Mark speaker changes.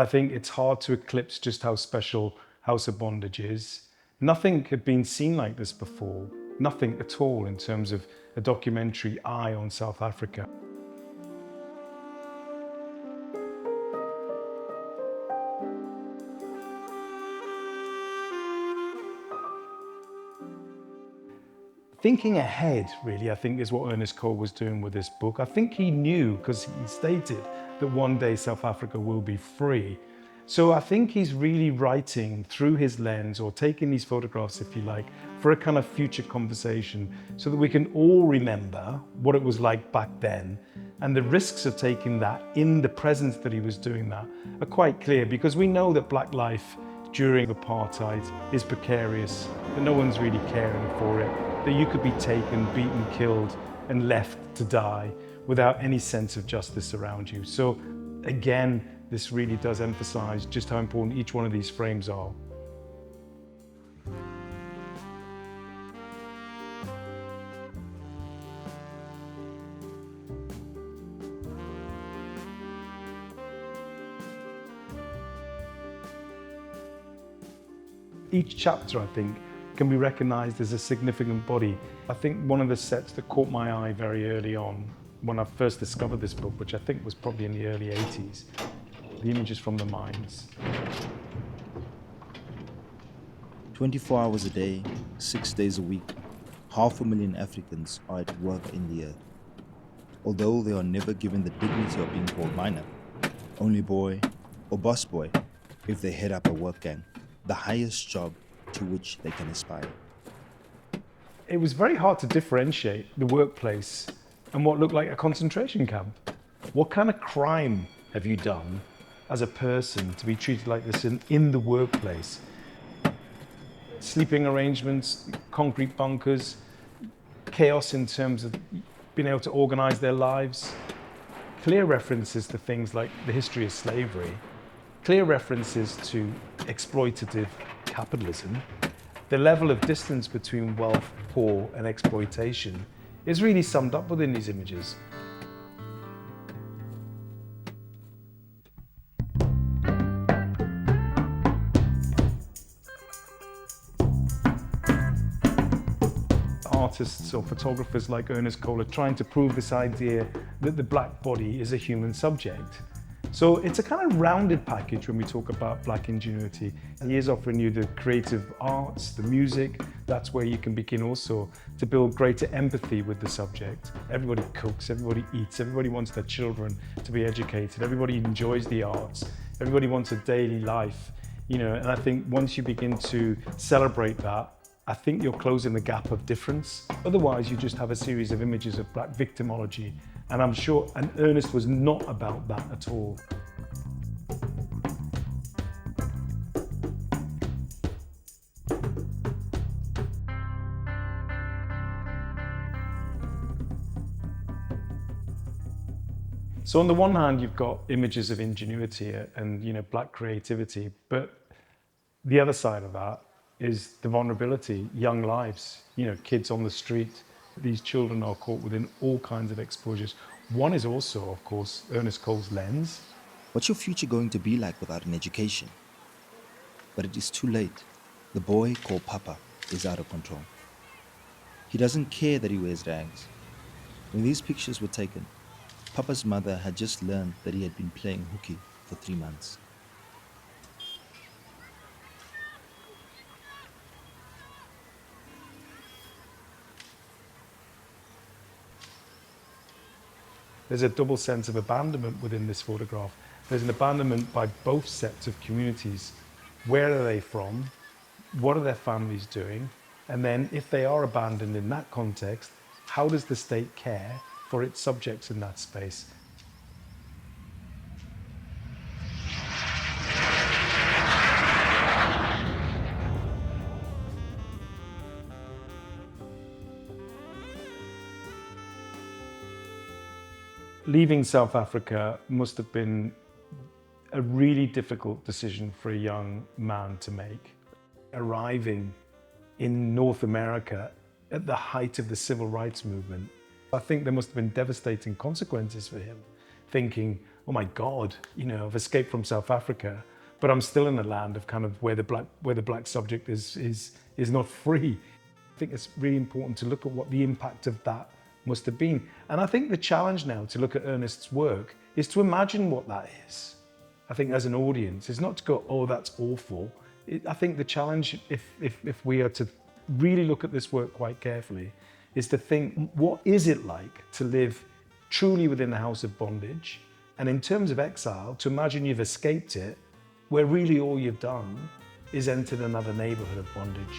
Speaker 1: I think it's hard to eclipse just how special House of Bondage is. Nothing had been seen like this before, nothing at all in terms of a documentary eye on South Africa. Thinking ahead, really, I think is what Ernest Cole was doing with this book. I think he knew, because he stated that one day South Africa will be free. So I think he's really writing through his lens, or taking these photographs, if you like, for a kind of future conversation, so that we can all remember what it was like back then. And the risks of taking that in the presence that he was doing that are quite clear, because we know that black life during apartheid is precarious, that no one's really caring for it, that you could be taken, beaten, killed, and left to die without any sense of justice around you. So again, this really does emphasize just how important each one of these frames are. Each chapter, I think, can be recognized as a significant body. I think one of the sets that caught my eye very early on, when I first discovered this book, which I think was probably in the early 80s, the images from the mines.
Speaker 2: 24 hours a day, 6 days a week, 500,000 Africans are at work in the earth. Although they are never given the dignity of being called miner, only boy or boss boy if they head up a work gang, the highest job to which they can aspire.
Speaker 1: It was very hard to differentiate the workplace and what looked like a concentration camp. What kind of crime have you done as a person to be treated like this in the workplace? Sleeping arrangements, concrete bunkers, chaos in terms of being able to organize their lives, clear references to things like the history of slavery, clear references to exploitative capitalism. The level of distance between wealth, poor, and exploitation is really summed up within these images. Artists or photographers like Ernest Cole are trying to prove this idea that the black body is a human subject. So it's a kind of rounded package when we talk about black ingenuity. He is offering you the creative arts, the music. That's where you can begin also to build greater empathy with the subject. Everybody cooks, everybody eats, everybody wants their children to be educated, everybody enjoys the arts, everybody wants a daily life, and I think once you begin to celebrate that, I think you're closing the gap of difference. Otherwise, you just have a series of images of black victimology. And I'm sure, and Ernest was not about that at all. So on the one hand, you've got images of ingenuity and black creativity, but the other side of that is the vulnerability, young lives, kids on the street. These children are caught within all kinds of exposures. One is also, of course, Ernest Cole's lens.
Speaker 2: What's your future going to be like without an education? But it is too late. The boy called Papa is out of control. He doesn't care that he wears rags. When these pictures were taken, Papa's mother had just learned that he had been playing hooky for 3 months.
Speaker 1: There's a double sense of abandonment within this photograph. There's an abandonment by both sets of communities. Where are they from? What are their families doing? And then if they are abandoned in that context, how does the state care for its subjects in that space? Leaving South Africa must have been a really difficult decision for a young man to make. Arriving in North America at the height of the civil rights movement, I think there must have been devastating consequences for him, thinking, oh my God, you know, I've escaped from South Africa, but I'm still in the land of kind of where the black subject is not free. I think it's really important to look at what the impact of that must have been. And I think the challenge now to look at Ernest's work is to imagine what that is. I think as an audience, is not to go, oh, that's awful. I think the challenge, if we are to really look at this work quite carefully, is to think, what is it like to live truly within the House of Bondage? And in terms of exile, to imagine you've escaped it, where really all you've done is entered another neighborhood of bondage.